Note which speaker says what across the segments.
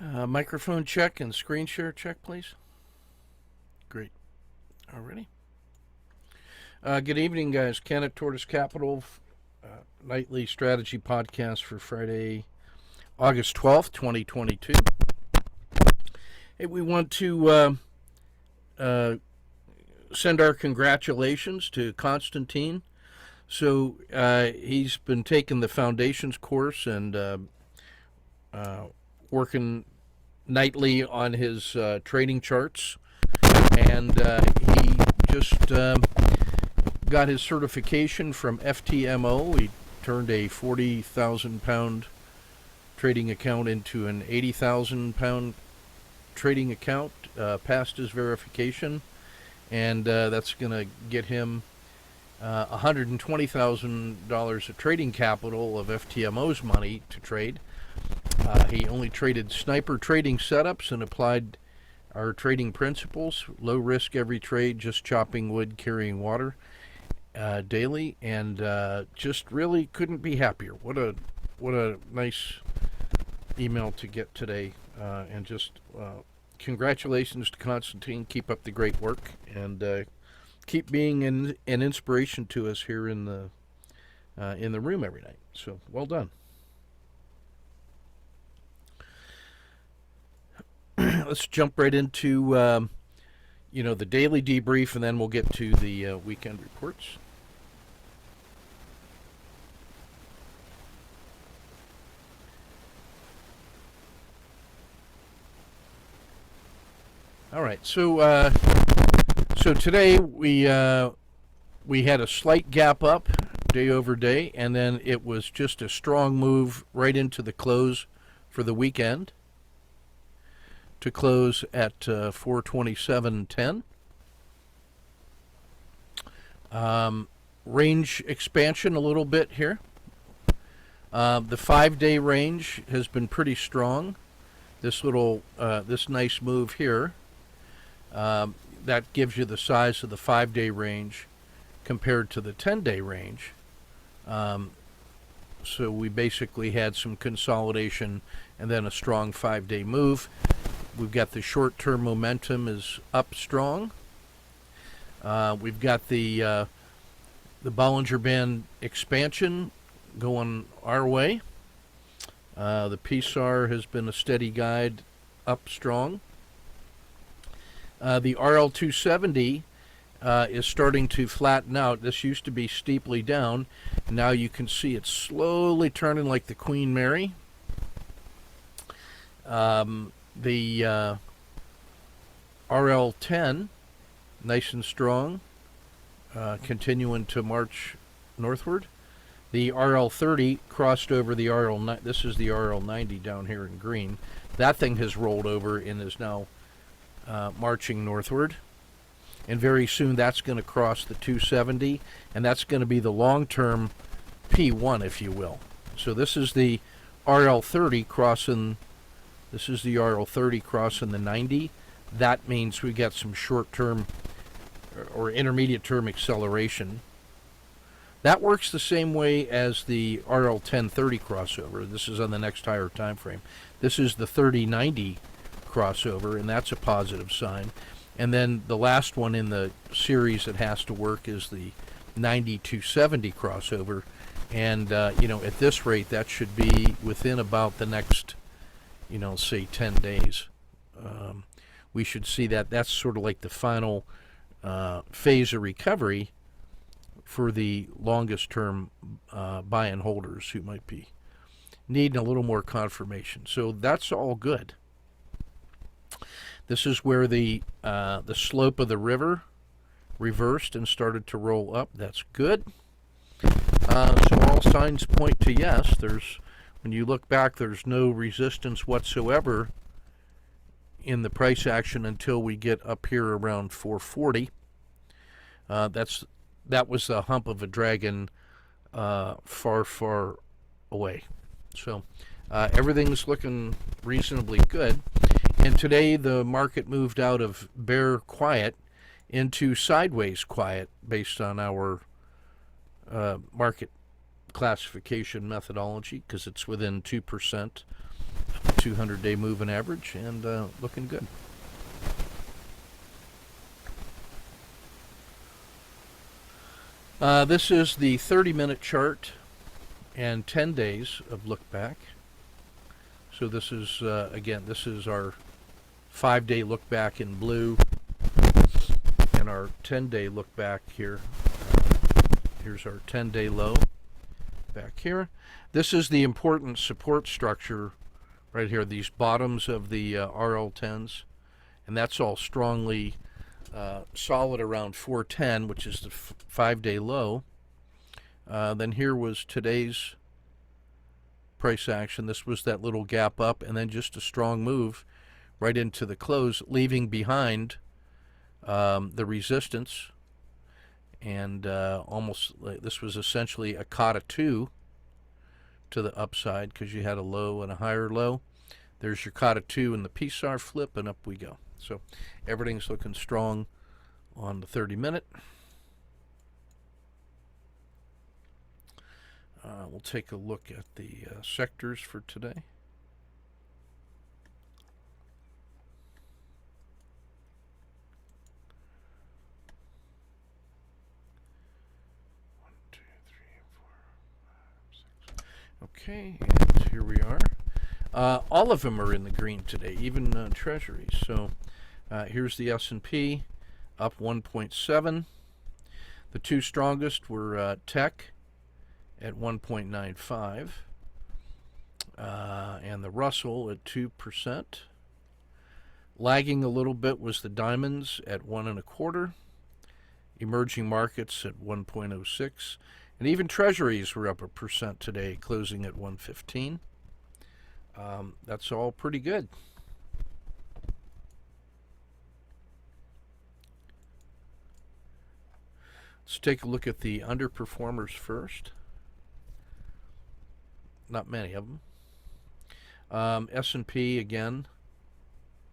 Speaker 1: Microphone check and screen share check, please. Great. Alrighty. Good evening, guys. Ken at Tortoise Capital, nightly strategy podcast for Friday, August 12th, 2022. Hey, we want to send our congratulations to Constantine. So he's been taking the foundations course and working nightly on his trading charts, and he just got his certification from FTMO. He turned a 40,000 pound trading account into an 80,000 pound trading account, passed his verification, and that's going to get him $120,000 of trading capital of FTMO's money to trade. He only traded sniper trading setups and applied our trading principles: low risk every trade, just chopping wood, carrying water daily, and just really couldn't be happier. What a nice email to get today, and just congratulations to Constantine. Keep up the great work, and keep being an inspiration to us here in the room every night. So well done. Let's jump right into the daily debrief, and then we'll get to the weekend reports. All right, so today we had a slight gap up day over day, and then it was just a strong move right into the close for the weekend, to close at 427.10. Range expansion a little bit here. The 5-day range has been pretty strong. This nice move here, that gives you the size of the 5-day range compared to the 10-day range. So we basically had some consolidation and then a strong 5-day move. We've got the short-term momentum is up strong. We've got the Bollinger Band expansion going our way. The PSAR has been a steady guide up strong. The RL270 is starting to flatten out. This used to be steeply down. Now you can see it's slowly turning like the Queen Mary. The RL10, nice and strong, continuing to march northward. The RL30 crossed over the RL9. This is the RL90 down here in green. That thing has rolled over and is now marching northward. And very soon that's going to cross the 270, and that's going to be the long-term P1, if you will. So this is the RL30 crossing. This is the RL30 crossing the 90. That means we got some short-term or intermediate-term acceleration. That works the same way as the RL1030 crossover. This is on the next higher time frame. This is the 3090 crossover, and that's a positive sign. And then the last one in the series that has to work is the 9270 crossover. And, at this rate, that should be within about the next, say 10 days. We should see that. That's sort of like the final phase of recovery for the longest term buy and holders who might be needing a little more confirmation. So that's all good. This is where the slope of the river reversed and started to roll up. That's good. So all signs point to yes. When you look back, there's no resistance whatsoever in the price action until we get up here around 440. That was the hump of a dragon far, far away. So everything's looking reasonably good. And today the market moved out of bear quiet into sideways quiet based on our market classification methodology, because it's within 2% 200-day moving average, and looking good. This is the 30-minute chart and 10 days of look back. So this is, again, this is our 5-day look back in blue and our 10-day look back here. Here's our 10-day low back here. This is the important support structure right here, these bottoms of the RL10s, and that's all strongly solid around 410, which is the 5-day low. Then here was today's price action. This was that little gap up, and then just a strong move right into the close, leaving behind the resistance, and almost this was essentially a kata 2 to the upside, because you had a low and a higher low. There's your kata 2 and the PSAR flip, and up we go. So everything's looking strong on the 30-minute. We'll take a look at the sectors for today. Okay, and here we are. All of them are in the green today, even treasuries. So here's the S&P, up 1.7. The two strongest were tech at 1.95, and the Russell at 2%. Lagging a little bit was the diamonds at 1.25, emerging markets at 1.06, and even treasuries were up 1% today, closing at 115. That's all pretty good. Let's take a look at the underperformers first. Not many of them. S&P again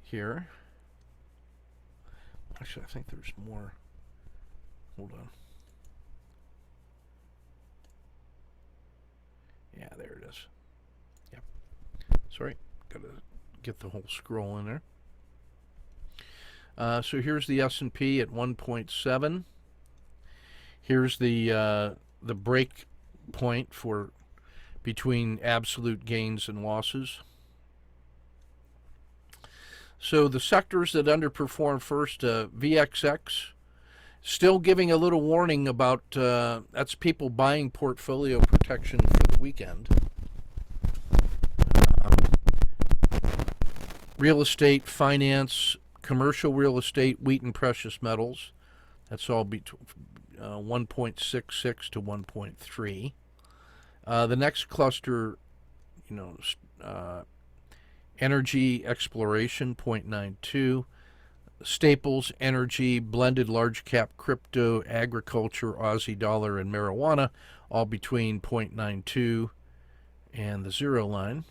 Speaker 1: here. Actually, I think there's more. Hold on. Yeah, there it is. Yep. Sorry, gotta get the whole scroll in there. So here's the S&P at 1.7. Here's the break point for between absolute gains and losses. So the sectors that underperformed first, VXX, still giving a little warning about that's people buying portfolio protection for the weekend. Real estate, finance, commercial real estate, wheat and precious metals. That's all between 1.66 to 1.3. The next cluster, energy exploration, 0.92. Staples, energy, blended large cap crypto, agriculture, Aussie dollar, and marijuana, all between 0.92 and the zero line.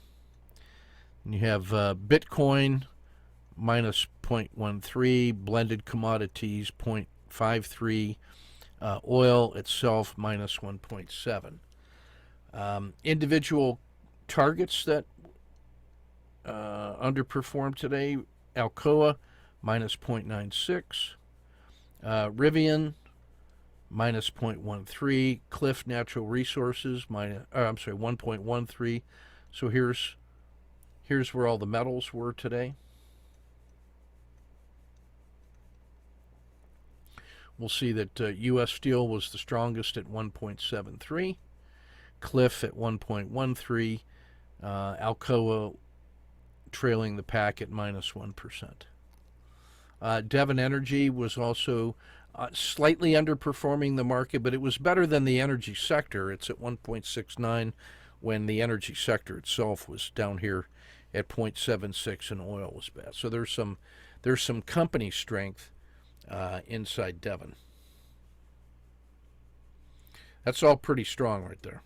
Speaker 1: And you have Bitcoin minus 0.13, blended commodities 0.53, oil itself minus 1.7. Individual targets that underperformed today: Alcoa minus 0.96, Rivian minus 0.13, Cliff Natural Resources 1.13. So here's where all the metals were today. We'll see that U.S. Steel was the strongest at 1.73, Cliff at 1.13, Alcoa trailing the pack at minus 1%. Devon Energy was also slightly underperforming the market, but it was better than the energy sector. It's at 1.69 when the energy sector itself was down here at 0.76 and oil was bad. So there's some company strength inside Devon. That's all pretty strong right there.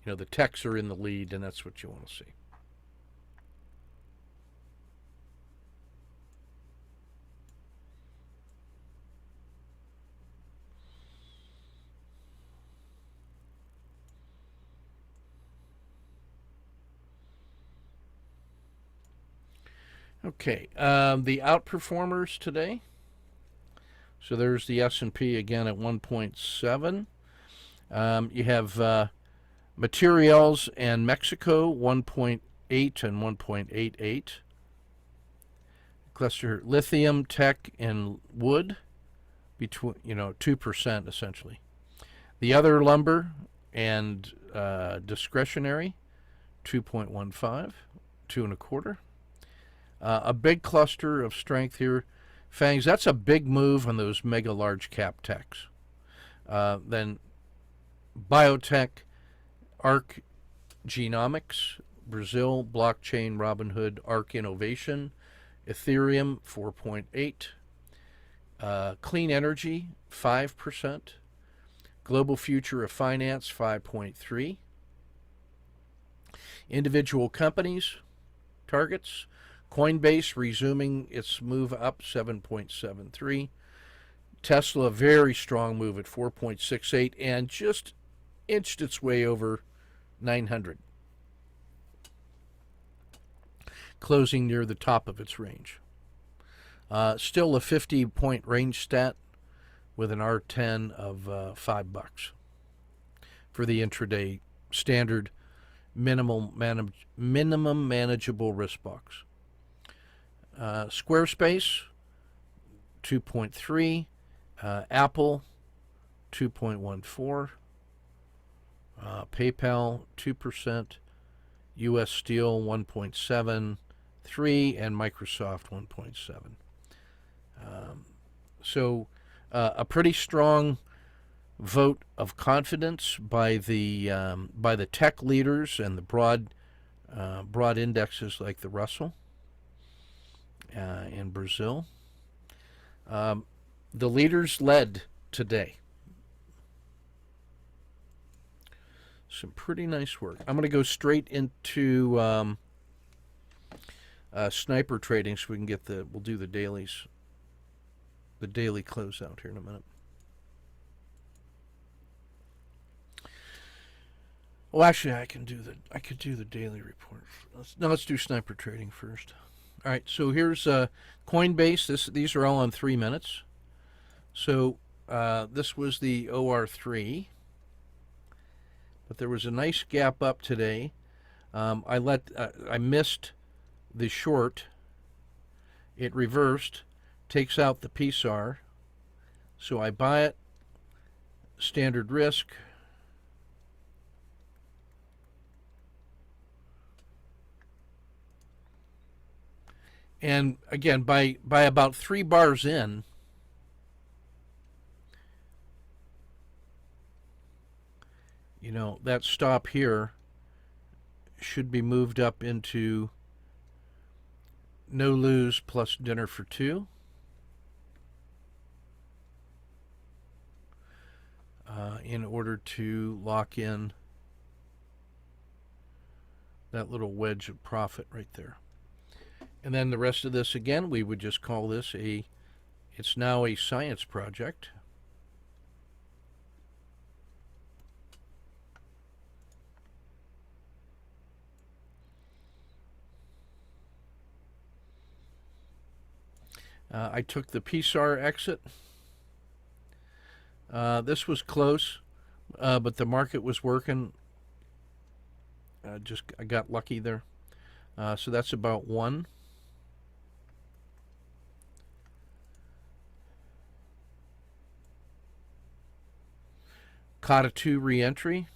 Speaker 1: The techs are in the lead, and that's what you want to see. Okay, the outperformers today. So there's the S&P again at 1.7. You have materials and Mexico 1.8 and 1.88. Cluster lithium, tech, and wood between 2% essentially. The other lumber and discretionary 2.15, 2.25. A big cluster of strength here. Fangs, that's a big move on those mega large cap techs. Then biotech, Arc Genomics, Brazil, Blockchain, Robinhood, Arc Innovation, Ethereum 4.8, Clean Energy 5%, Global Future of Finance 5.3, individual companies targets, Coinbase resuming its move up 7.73, Tesla very strong move at 4.68 and just inched its way over 900, closing near the top of its range. Still a 50-point range stat with an R10 of $5 for the intraday standard minimum manageable risk box. Squarespace 2.3, Apple 2.14, PayPal 2%, U.S. Steel 1.73, and Microsoft 1.7. So a pretty strong vote of confidence by the tech leaders and the broad indexes like the Russell in Brazil. The leaders led today. Some pretty nice work. I'm going to go straight into sniper trading so we can get we'll do the dailies. The daily closeout here in a minute. Well, actually, I could do the daily report. Let's do sniper trading first. All right, so here's Coinbase. These are all on 3 minutes. So this was the OR3, but there was a nice gap up today. I missed the short. It reversed, takes out the PSAR, so I buy it. Standard risk. And again, by about 3 bars in, that stop here should be moved up into no lose plus dinner for 2. In order to lock in that little wedge of profit right there. And then the rest of this, again, we would just call this it's now a science project. I took the PSAR exit. This was close, but the market was working. I got lucky there. So that's about 1. Caught a 2 re-entry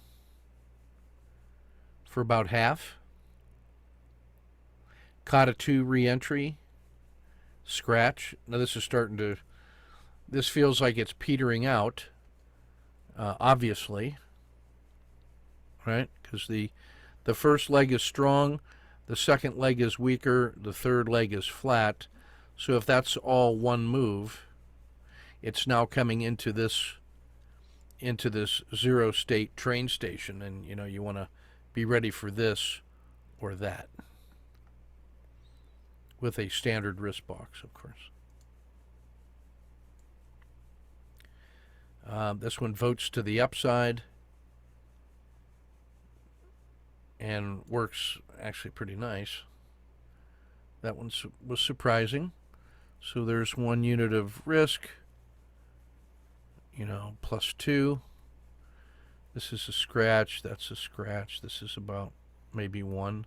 Speaker 1: for about half. Caught a 2 re-entry. Scratch. Now this feels like it's petering out, obviously, right? Because the first leg is strong, the second leg is weaker, the third leg is flat. So if that's all one move, it's now coming into this zero state train station, and you want to be ready for this or that with a standard risk box, of course. This one votes to the upside and works actually pretty nice. That one was surprising. So there's 1 unit of risk, plus 2. This is a scratch. That's a scratch. This is about maybe 1.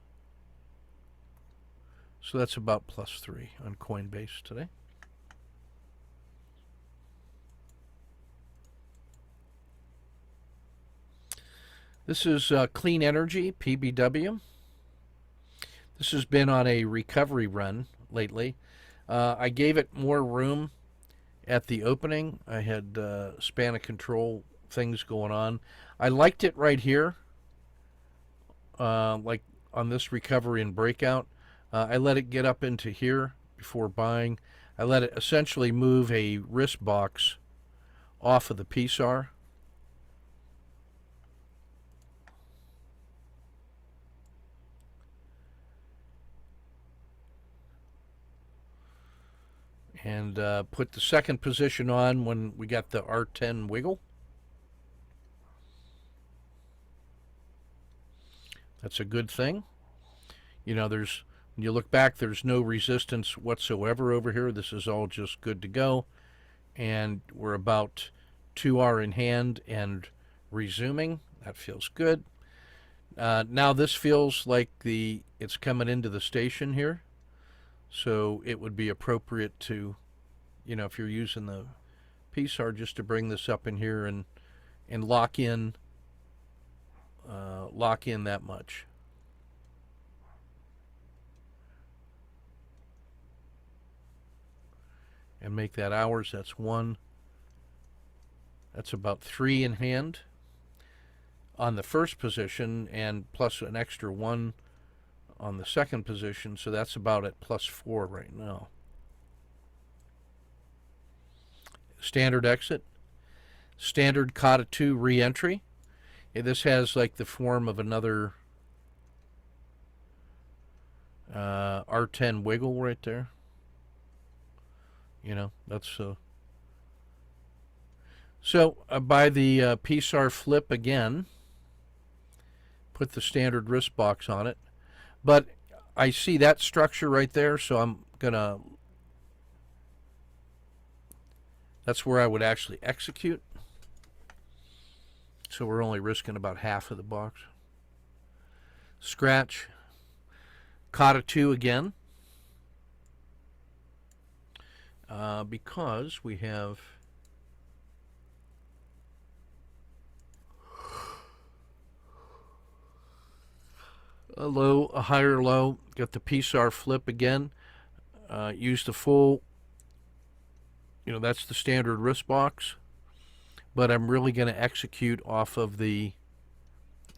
Speaker 1: So that's about plus 3 on Coinbase today. This is Clean Energy, PBW. This has been on a recovery run lately. I gave it more room at the opening. I had span of control things going on. I liked it right here, like on this recovery and breakout. I let it get up into here before buying. I let it essentially move a risk box off of the PSAR. And put the second position on when we got the R10 wiggle. That's a good thing. When you look back, there's no resistance whatsoever over here. This is all just good to go. And we're about 2R in hand and resuming. That feels good. Now this feels like it's coming into the station here. So it would be appropriate to, if you're using the PSAR, just to bring this up in here and lock in that much. And make that hours. That's 1. That's about 3 in hand on the first position, and plus an extra 1 on the second position, so that's about at plus 4 right now. Standard exit. Standard Kata 2 re-entry. This has like the form of another R10 wiggle right there. That's so by the PSAR flip again, put the standard risk box on it. But I see that structure right there, so I'm gonna. That's where I would actually execute. So we're only risking about half of the box. Scratch. Kata 2 again. Because we have a low, a higher low. Got the PSAR flip again. Use the full, that's the standard risk box. But I'm really going to execute off of the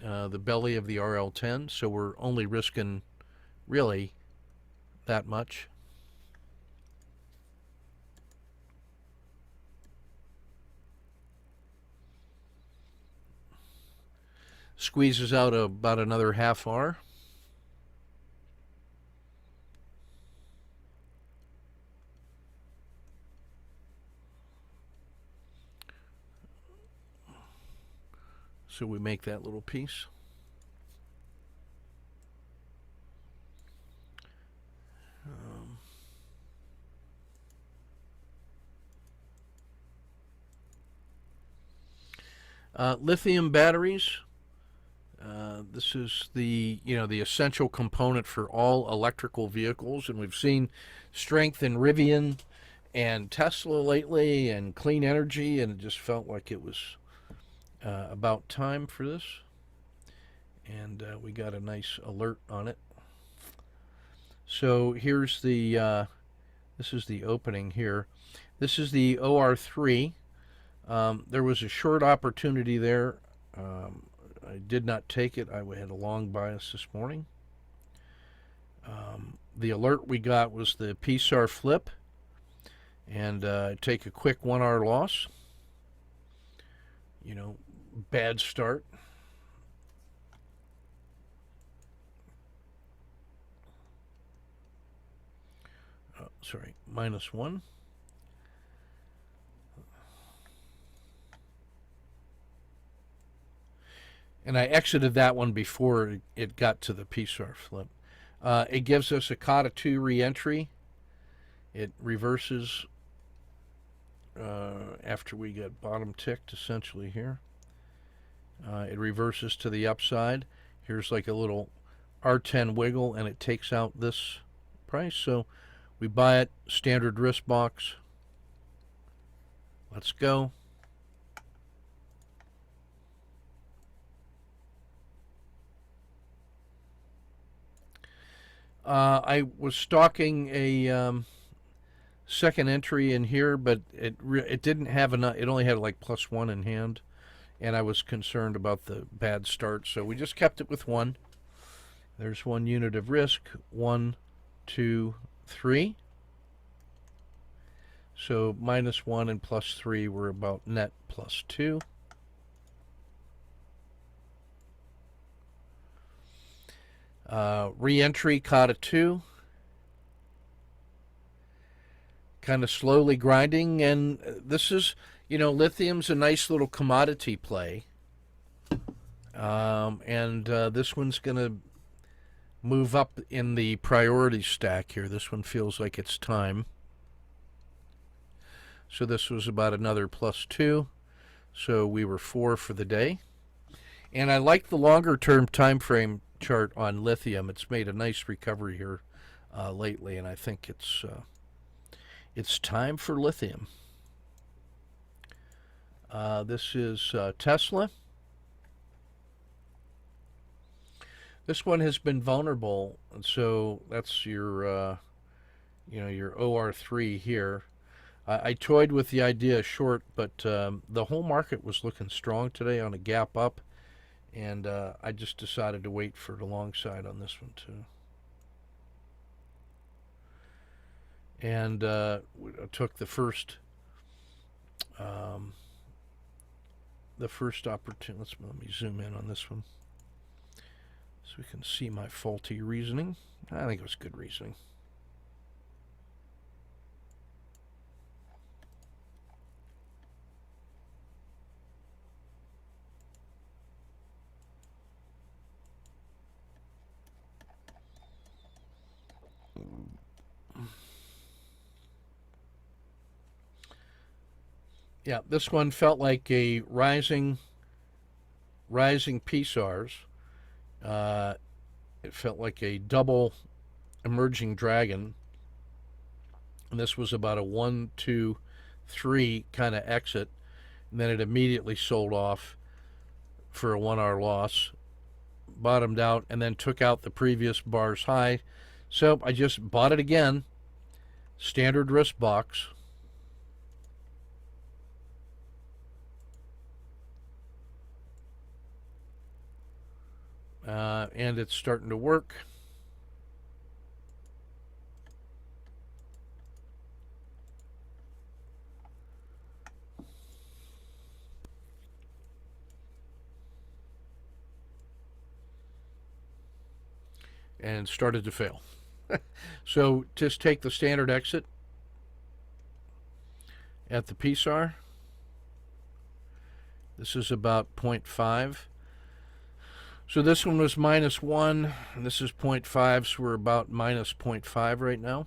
Speaker 1: belly of the RL10. So we're only risking really that much. Squeezes out about another half R. So we make that little piece. Lithium batteries. This is the essential component for all electrical vehicles, and we've seen strength in Rivian and Tesla lately, and clean energy, and it just felt like it was about time for this. And we got a nice alert on it. So here's the this is the opening here. This is the OR3. There was a short opportunity there. I did not take it. I had a long bias this morning. The alert we got was the PSAR flip, and take a quick 1R loss. Bad start. Sorry, -1. And I exited that one before it got to the PSAR flip. It gives us a Kata 2 re-entry. It reverses after we get bottom ticked essentially here. It reverses to the upside. Here's like a little R10 wiggle, and it takes out this price. So we buy it, standard risk box. Let's go. I was stalking a second entry in here, but it didn't have enough. It only had like +1 in hand, and I was concerned about the bad start, so we just kept it with 1. There's 1 unit of risk. 1, 2, 3. So -1 and +3 were about net +2. Re-entry Kata 2. Kind of slowly grinding, and this is, lithium's a nice little commodity play. And this one's going to move up in the priority stack here. This one feels like it's time. So this was about another +2. So we were 4 for the day. And I like the longer term time frame chart on lithium. It's made a nice recovery here lately, and I think it's time for lithium. This is Tesla. This one has been vulnerable, and so that's your your OR3 here. I toyed with the idea of short, but the whole market was looking strong today on a gap up, and I just decided to wait for the long side on this one too. And took the first opportunity. Let me zoom in on this one so we can see my faulty reasoning. I think it was good reasoning. Yeah, this one felt like a rising PSARs. It felt like a double emerging dragon, and this was about a 1, 2, 3 kind of exit, and then it immediately sold off for a 1 hour loss, bottomed out, and then took out the previous bar's high. So I just bought it again, standard risk box. And it's starting to work. And started to fail. So just take the standard exit at the PSAR. This is about 0.5. So this one was -1, and this is 0.5, so we're about -0.5 right now.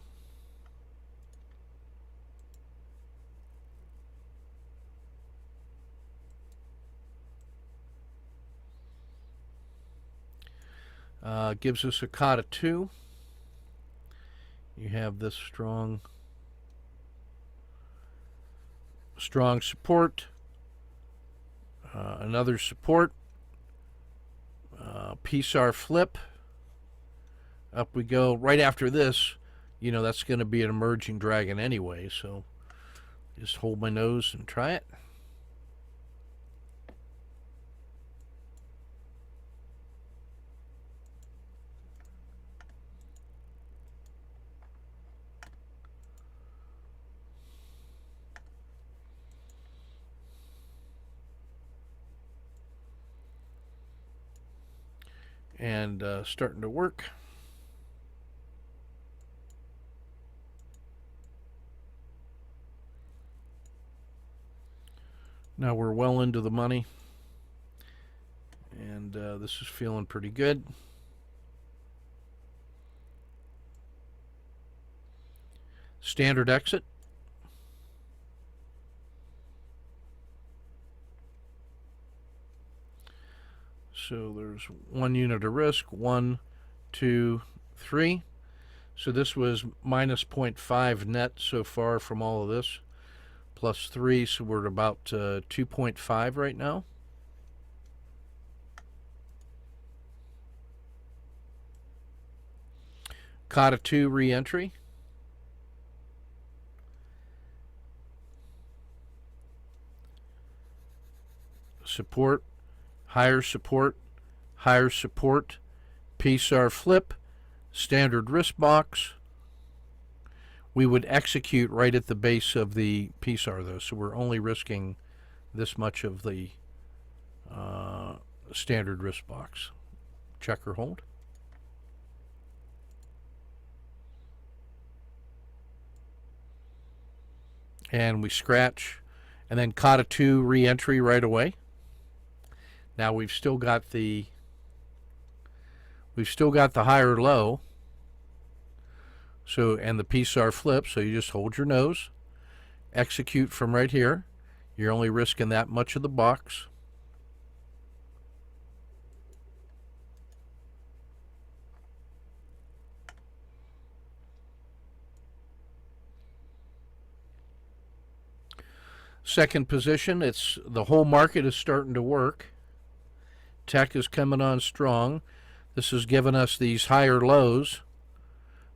Speaker 1: Gives us a Kata 2. You have this strong support. Another support. PSAR flip. Up we go. Right after this, that's going to be an emerging dragon anyway, so just hold my nose and try it. And starting to work. Now we're well into the money, and this is feeling pretty good. Standard exit. So there's 1 unit of risk, 1, 2, 3. So this was minus 0.5 net so far from all of this, plus 3, so we're at about 2.5 right now. Kata 2 re-entry. Support, higher support, higher support, PSAR flip, standard risk box. We would execute right at the base of the PSAR though, so we're only risking this much of the standard risk box. Check or hold. And we scratch, and then Kata 2 re-entry right away. Now we've still got the higher low. So, and the PSAR flip, so you just hold your nose, execute from right here. You're only risking that much of the box. Second position, it's the whole market is starting to work. Tech is coming on strong. This has given us these higher lows.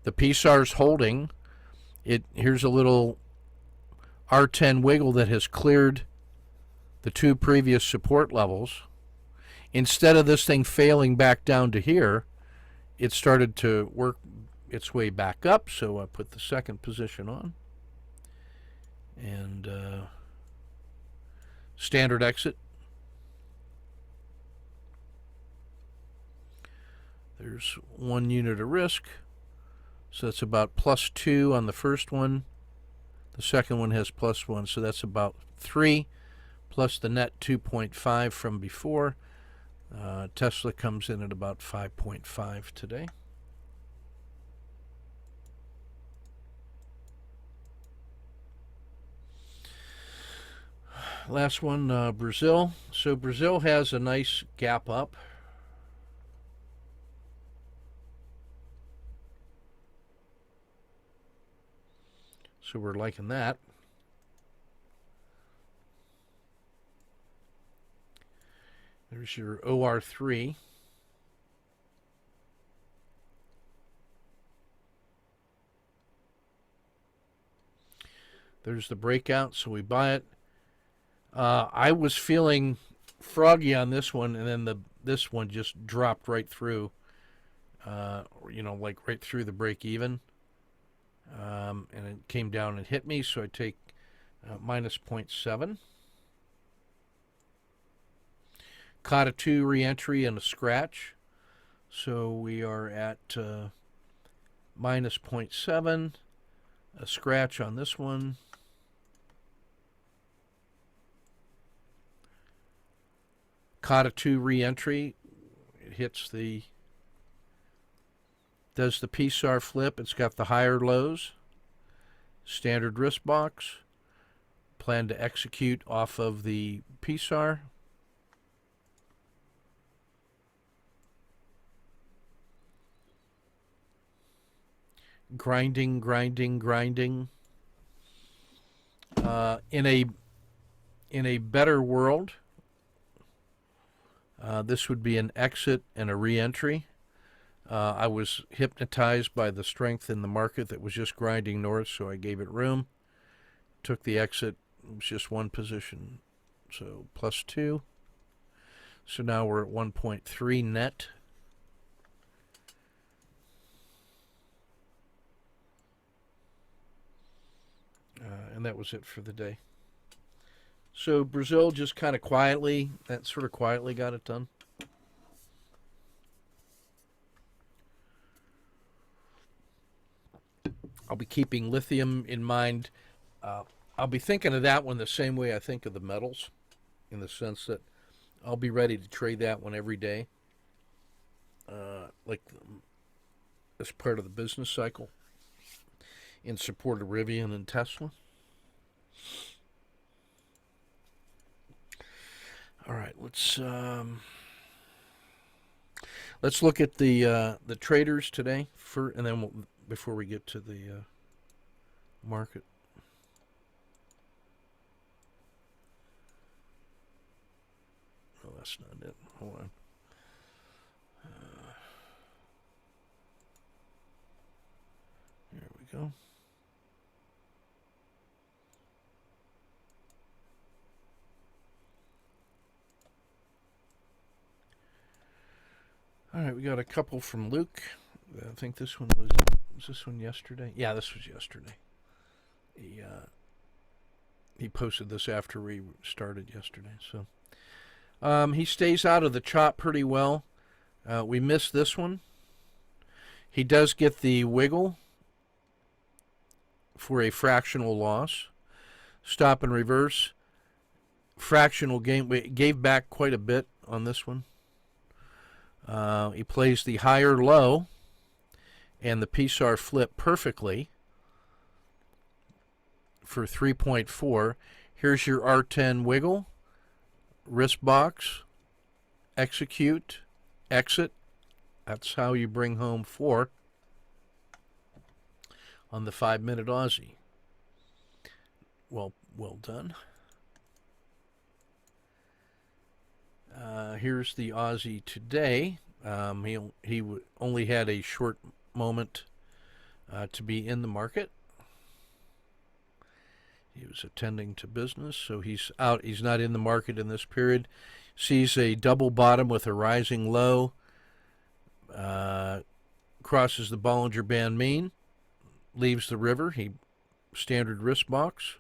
Speaker 1: The PSAR's holding. Here's a little R10 wiggle that has cleared the 2 previous support levels. Instead of this thing failing back down to here, it started to work its way back up, so I put the second position on. And standard exit. There's 1 unit of risk. So that's about plus 2 on the first one. The second one has plus 1, so that's about 3, plus the net 2.5 from before. Tesla comes in at about 5.5 today. Last one, Brazil. So Brazil has a nice gap up. So we're liking that. There's your OR3. There's the breakout, so we buy it. I was feeling froggy on this one, and then this one just dropped right through, like right through the break even. And it came down and hit me, so I take minus 0.7. Kata 2 re-entry and a scratch. So we are at minus 0.7. A scratch on this one. Kata 2 re-entry. It hits does the PSAR flip. It's got the higher lows. Standard risk box. Plan to execute off of the PSAR. Grinding. In a better world, this would be an exit and a re-entry. I was hypnotized by the strength in the market that was just grinding north, so I gave it room. Took the exit. It was just one position, so plus 2. So now we're at 1.3 net. And that was it for the day. So Brazil just kind of quietly got it done. I'll be keeping lithium in mind. I'll be thinking of that one the same way I think of the metals, in the sense that I'll be ready to trade that one every day, like as part of the business cycle. in support of Rivian and Tesla. All right, let's look at the traders today and then before we get to the market. Oh, that's not it. Hold on. There we go. All right, we got a couple from Luke. I think this one was this one yesterday? Yeah, this was yesterday. He posted this after we started yesterday. So he stays out of the chop pretty well. We missed this one. He does get the wiggle for a fractional loss. Stop and reverse. Fractional gain. We gave back quite a bit on this one. He plays the higher low and the PSAR flip perfectly for 3.4. Here's your R10 wiggle, wrist box, execute, exit. That's how you bring home 4 on the 5-minute Aussie. Well done. Here's the Aussie today. He only had a short moment to be in the market. He was attending to business, so he's out. He's not in the market in this period. Sees a double bottom with a rising low. Crosses the Bollinger Band mean. Leaves the river. He standard wrist box.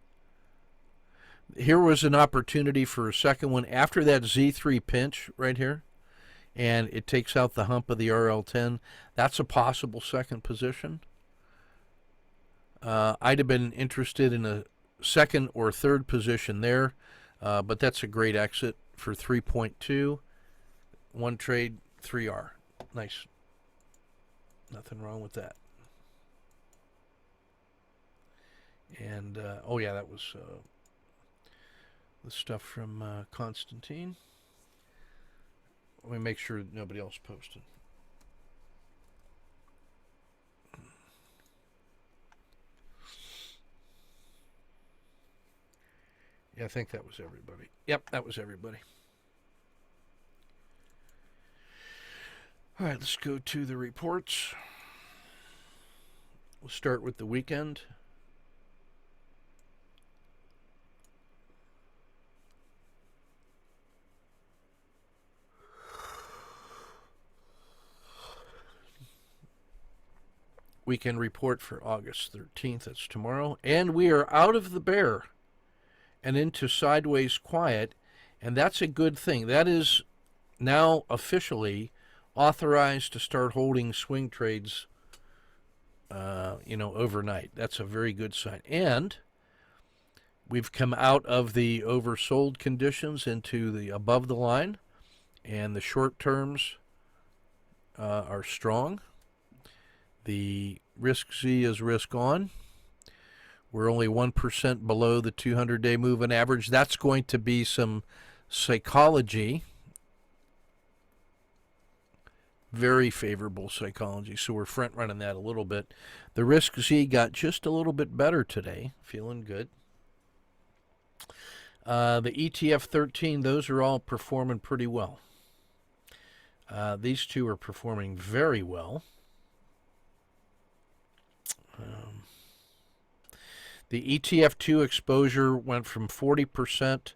Speaker 1: Here was an opportunity for a second one after that Z3 pinch right here, and it takes out the hump of the RL10. That's a possible second position. I'd have been interested in a second or third position there, but that's a great exit for 3.2. One trade, 3R. Nice. Nothing wrong with that. And, oh yeah, that was the stuff from Constantine. Let me make sure nobody else posted. Yeah, I think that was everybody. Yep, that was everybody. All right, let's go to the reports. We'll start with the weekend. Weekend report for August 13th. That's tomorrow. And we are out of the bear and into sideways quiet, and that's a good thing. That is now officially authorized to start holding swing trades, overnight. That's a very good sign. And we've come out of the oversold conditions into the above the line, and the short terms are strong. The risk Z is risk on. We're only 1% below the 200-day moving average. That's going to be some psychology, very favorable psychology. So we're front running that a little bit. The risk Z got just a little bit better today. Feeling good. The ETF 13, those are all performing pretty well. These two are performing very well. The ETF2 exposure went from 40%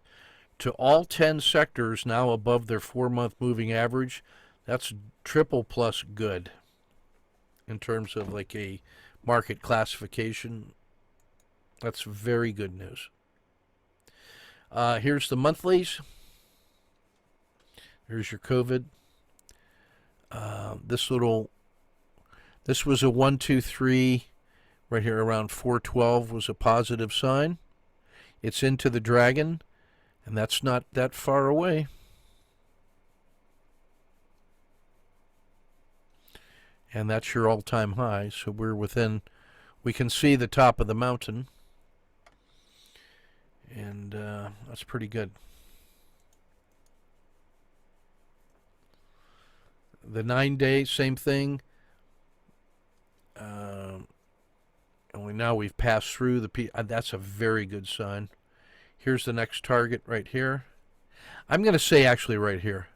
Speaker 1: to all 10 sectors now above their 4-month moving average. That's triple plus good in terms of like a market classification. That's very good news. Here's the monthlies. Here's your COVID. This was a 1, 2, 3. Right here around 412 was a positive sign. It's into the dragon, and that's not that far away. And that's your all-time high, so we're within We can see the top of the mountain, and that's pretty good. The 9-day, same thing. Only now we've passed through the that's a very good sign. Here's the next target right here. I'm going to say actually right here,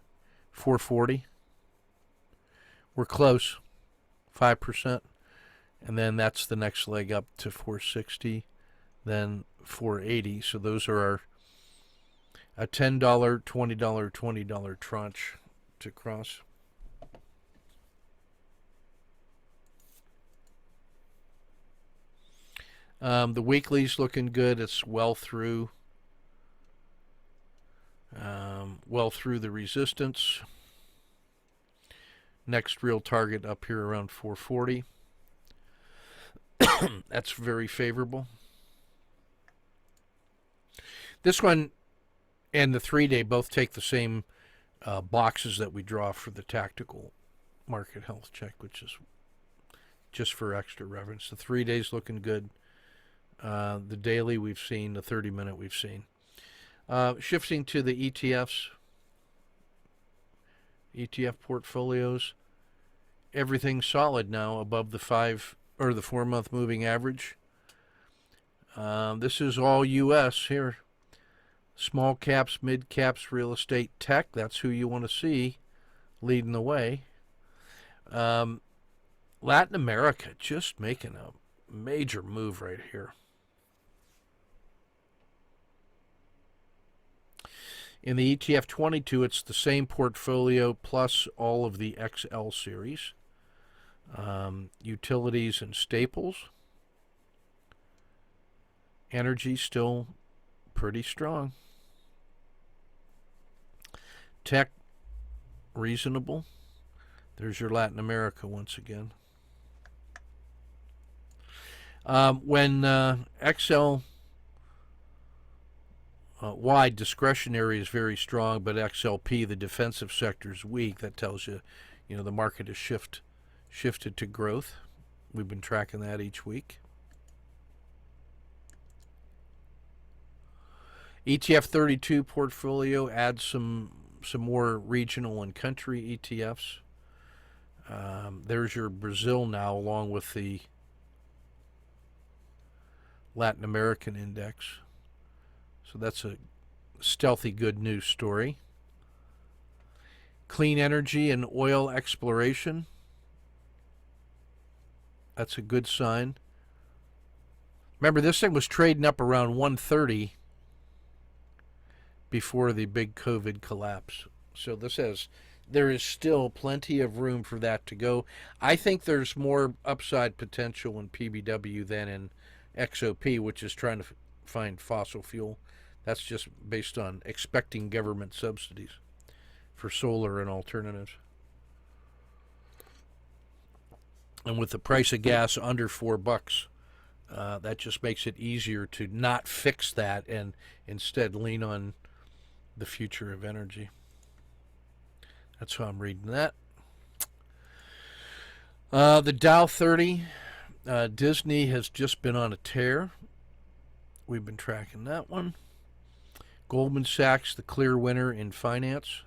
Speaker 1: 440. We're close, 5%. And then that's the next leg up to 460, then 480. So those are a $10, $20, $20 tranche to cross. The weekly's looking good. It's well through the resistance. Next real target up here around 440. That's very favorable. This one and the 3-day both take the same boxes that we draw for the tactical market health check, which is just for extra reference. The 3-day's looking good. The daily we've seen, the 30-minute we've seen. Shifting to the ETFs, ETF portfolios, everything's solid now above the 4-month moving average. This is all U.S. here. Small caps, mid caps, real estate, tech. That's who you want to see leading the way. Latin America just making a major move right here. In the ETF 22, it's the same portfolio plus all of the XL series. Utilities and staples. Energy still pretty strong. Tech, reasonable. There's your Latin America once again. When XL wide discretionary is very strong, but XLP, the defensive sector, is weak, that tells you, the market has shifted to growth. We've been tracking that each week. ETF 32 portfolio adds some more regional and country ETFs. There's your Brazil now, along with the Latin American index. So that's a stealthy good news story. Clean energy and oil exploration. That's a good sign. Remember, this thing was trading up around 130 before the big COVID collapse. So there is still plenty of room for that to go. I think there's more upside potential in PBW than in XOP, which is trying to find fossil fuel. That's just based on expecting government subsidies for solar and alternatives. And with the price of gas under $4, that just makes it easier to not fix that and instead lean on the future of energy. That's how I'm reading that. The Dow 30, Disney has just been on a tear. We've been tracking that one. Goldman Sachs, the clear winner in finance.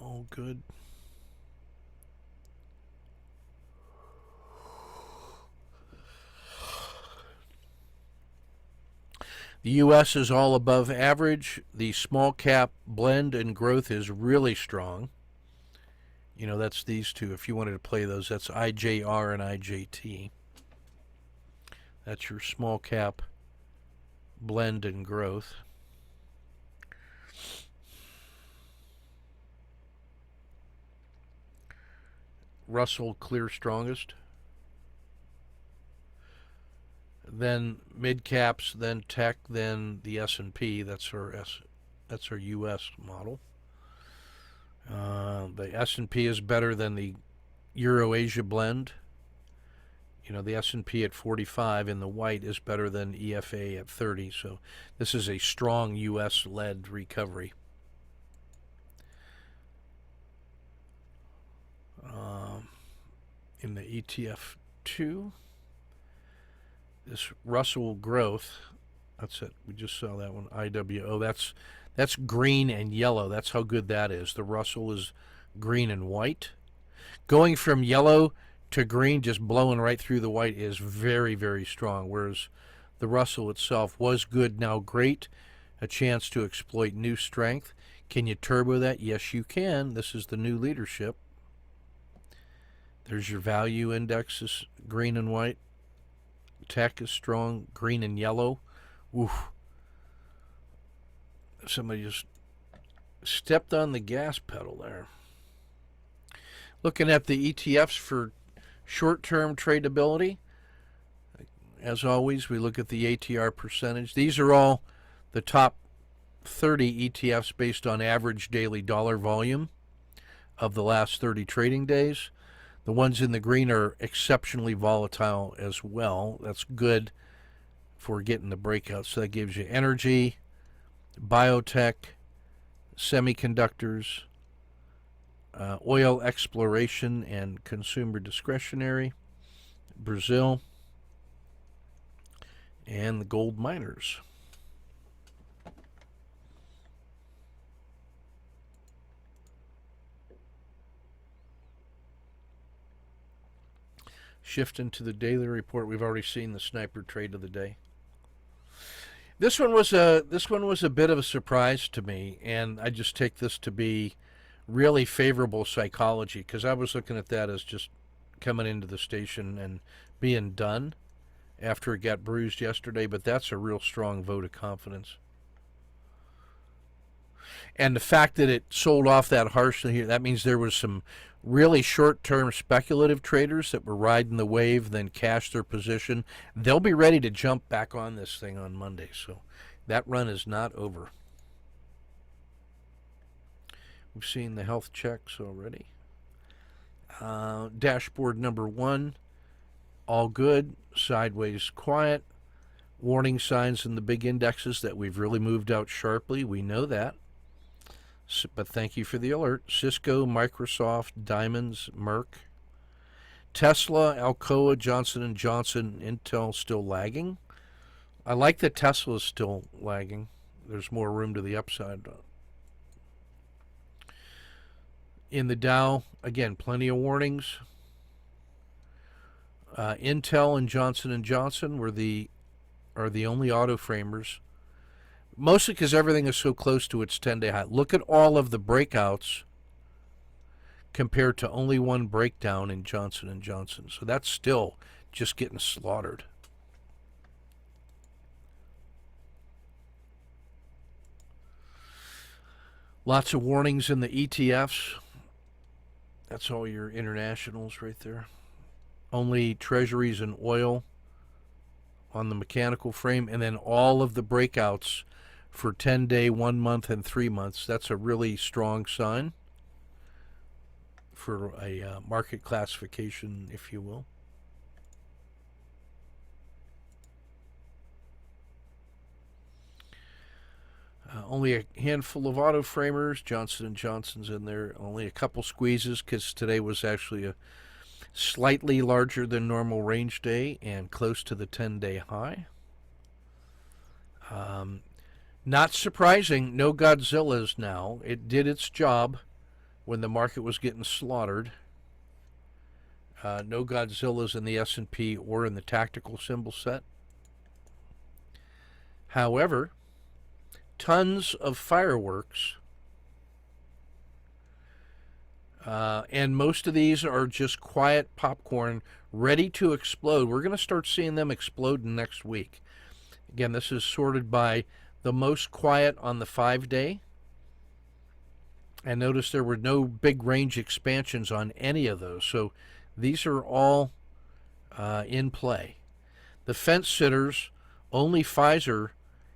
Speaker 1: All good. The U.S. is all above average. The small cap blend and growth is really strong. That's these two. If you wanted to play those, that's IJR and IJT. That's your small cap blend and growth. Russell clear strongest. Then mid caps, then tech, then the S&P. That's our U.S. model. The S&P is better than the Euro-Asia blend. The S&P at 45 in the white is better than EFA at 30. So this is a strong U.S.-led recovery. In the ETF 2, this Russell growth, that's it. We just saw that one. IWO. That's green and yellow. That's how good that is. The Russell is green and white. Going from yellow to green, just blowing right through the white, is very, very strong. Whereas the Russell itself was good, now great. A chance to exploit new strength. Can you turbo that? Yes, you can. This is the new leadership. There's your value index is green and white. Tech is strong, green and yellow. Oof. Somebody just stepped on the gas pedal there. Looking at the ETFs for short-term tradability, as always, we look at the ATR percentage. These are all the top 30 ETFs based on average daily dollar volume of the last 30 trading days. The ones in the green are exceptionally volatile as well. That's good for getting the breakouts. So that gives you energy, biotech, semiconductors, oil exploration and consumer discretionary, Brazil, and the gold miners. Shifting to the daily report, we've already seen the sniper trade of the day. This one was a bit of a surprise to me, and I just take this to be really favorable psychology, because I was looking at that as just coming into the station and being done after it got bruised yesterday, but that's a real strong vote of confidence. And the fact that it sold off that harshly here, that means there was some really short-term speculative traders that were riding the wave, then cashed their position. They'll be ready to jump back on this thing on Monday, so that run is not over. We've seen the health checks already. Dashboard number 1, all good, sideways quiet. Warning signs in the big indexes that we've really moved out sharply. We know that. But thank you for the alert. Cisco, Microsoft, Diamonds, Merck, Tesla, Alcoa, Johnson & Johnson, Intel still lagging. I like that Tesla is still lagging. There's more room to the upside. In the Dow, again, plenty of warnings. Intel and Johnson & Johnson are the only auto framers. Mostly because everything is so close to its 10-day high. Look at all of the breakouts compared to only one breakdown in Johnson & Johnson. So that's still just getting slaughtered. Lots of warnings in the ETFs. That's all your internationals right there. Only treasuries and oil on the mechanical frame, and then all of the breakouts for 10-day, 1 month, and 3 months. That's a really strong sign for a market classification, if you will. Only a handful of auto framers. Johnson & Johnson's in there. Only a couple squeezes because today was actually a slightly larger than normal range day and close to the 10-day high. Not surprising, no Godzillas now. It did its job when the market was getting slaughtered. No Godzillas in the S&P or in the tactical symbol set. However, tons of fireworks. And most of these are just quiet popcorn ready to explode. We're going to start seeing them exploding next week. Again, this is sorted by the most quiet on the 5-day. And notice there were no big range expansions on any of those. So these are all in play. The fence sitters, only Pfizer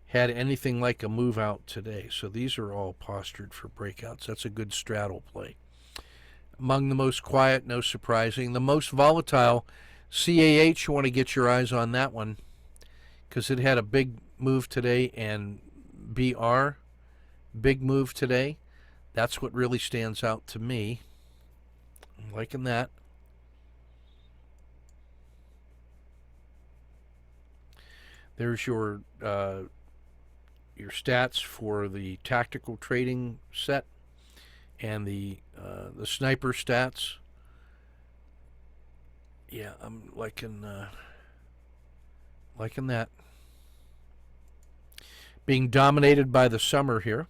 Speaker 1: had anything like a move out today. So these are all postured for breakouts. That's a good straddle play. Among the most quiet, no surprising. The most volatile, CAH, you want to get your eyes on that one because it had a big move today, and BR, big move today. That's what really stands out to me. I'm liking that. There's your stats for the tactical trading set and the sniper stats. Yeah, I'm liking that. Being dominated by the summer here.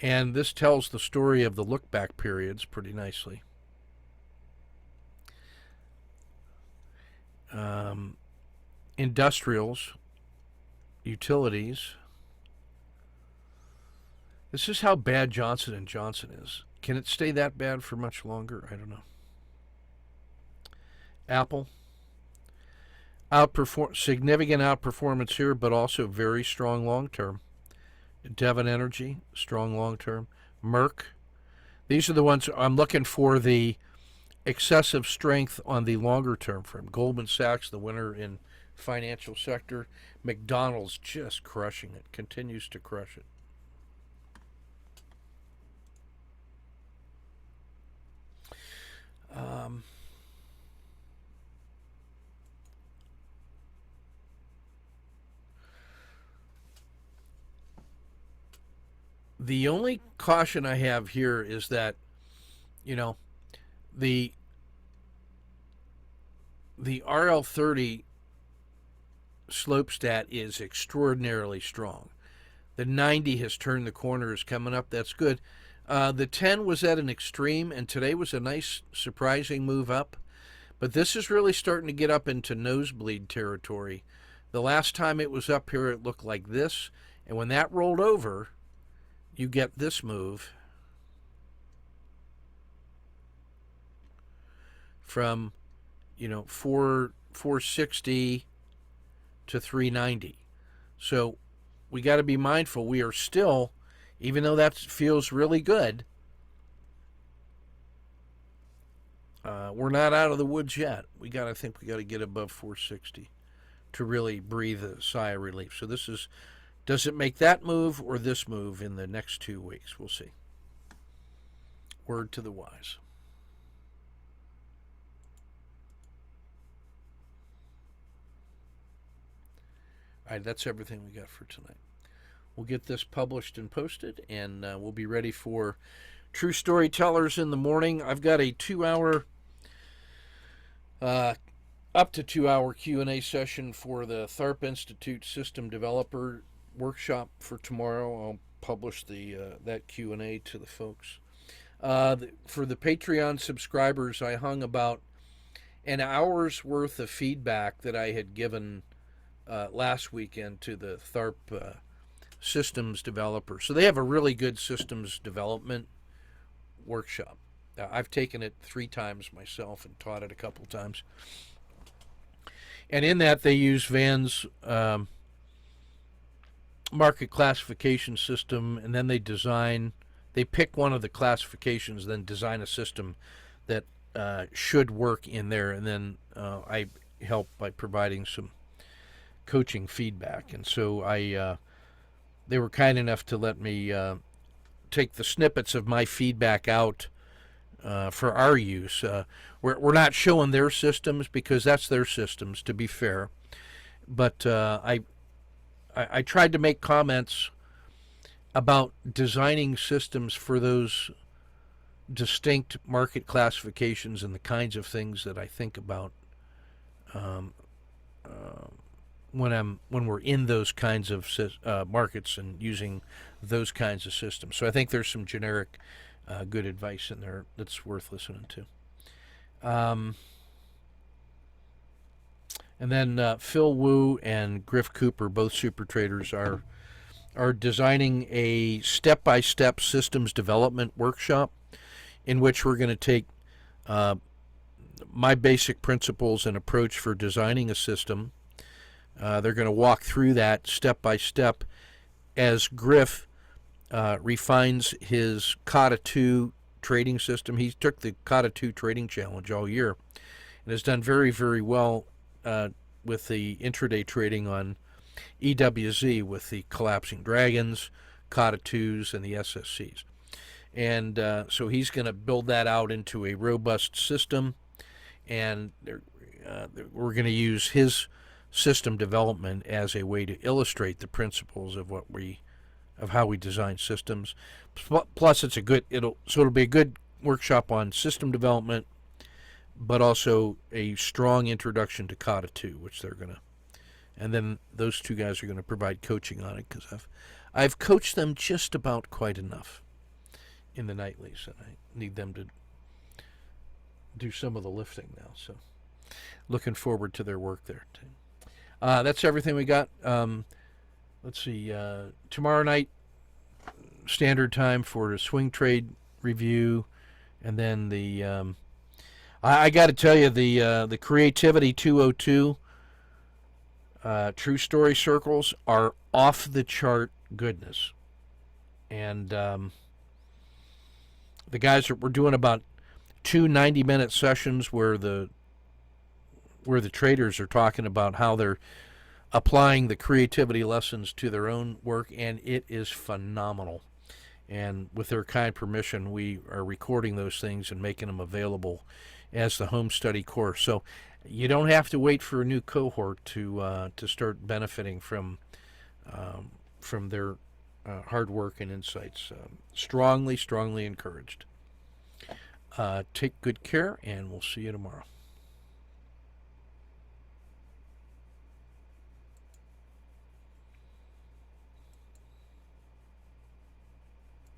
Speaker 1: And this tells the story of the look-back periods pretty nicely. Industrials, utilities. This is how bad Johnson & Johnson is. Can it stay that bad for much longer? I don't know. Apple. Significant outperformance here, but also very strong long-term. Devon Energy, strong long-term. Merck. These are the ones I'm looking for, the excessive strength on the longer-term frame. Goldman Sachs, the winner in financial sector. McDonald's just crushing it, continues to crush it. The only caution I have here is that, the RL30 slope stat is extraordinarily strong. The 90 has turned the corner, is coming up. That's good. The 10 was at an extreme, and today was a nice, surprising move up. But this is really starting to get up into nosebleed territory. The last time it was up here, it looked like this. And when that rolled over, you get this move from, 460 to 390. So we got to be mindful. We are still, even though that feels really good, we're not out of the woods yet. We got to get above 460 to really breathe a sigh of relief. So this is, does it make that move or this move in the next 2 weeks? We'll see. Word to the wise. All right, that's everything we got for tonight. We'll get this published and posted, and we'll be ready for True Storytellers in the morning. I've got a 2-hour, up to 2-hour Q&A session for the Tharp Institute System Developer Workshop for tomorrow. I'll publish that Q&A to the folks. For the Patreon subscribers, I hung about an hour's worth of feedback that I had given last weekend to the Tharp systems developer. So they have a really good systems development workshop. I've taken it 3 times myself and taught it a couple times. And in that they use Van's market classification system, and then they pick one of the classifications, then design a system that should work in there, and then I help by providing some coaching feedback. And so they were kind enough to let me take the snippets of my feedback out for our use. We're not showing their systems because that's their systems, to be fair. But I tried to make comments about designing systems for those distinct market classifications and the kinds of things that I think about when we're in those kinds of markets and using those kinds of systems. So I think there's some generic good advice in there that's worth listening to. And then Phil Wu and Griff Cooper, both super traders, are designing a step-by-step systems development workshop in which we're going to take my basic principles and approach for designing a system. They're going to walk through that step by step as Griff refines his Kata 2 trading system. He took the Kata 2 trading challenge all year, and has done very, very well with the intraday trading on EWZ with the collapsing dragons, Kata 2s, and the SSCs. And so he's going to build that out into a robust system, and we're going to use his system development as a way to illustrate the principles of how we design systems. Plus, it'll be a good workshop on system development, but also a strong introduction to Kata 2, which they're going to. And then those two guys are going to provide coaching on it, because I've coached them just about quite enough in the nightlies, and I need them to do some of the lifting now. So looking forward to their work there too. That's everything we got. Let's see. Tomorrow night, standard time for a swing trade review, and then the. I got to tell you, the Creativity 202 True Story Circles are off the chart goodness, and the guys we're doing about 2 90-minute sessions where the traders are talking about how they're applying the creativity lessons to their own work, and it is phenomenal. And with their kind permission, we are recording those things and making them available as the home study course. So you don't have to wait for a new cohort to start benefiting from their hard work and insights. Strongly encouraged. Take good care, and we'll see you tomorrow.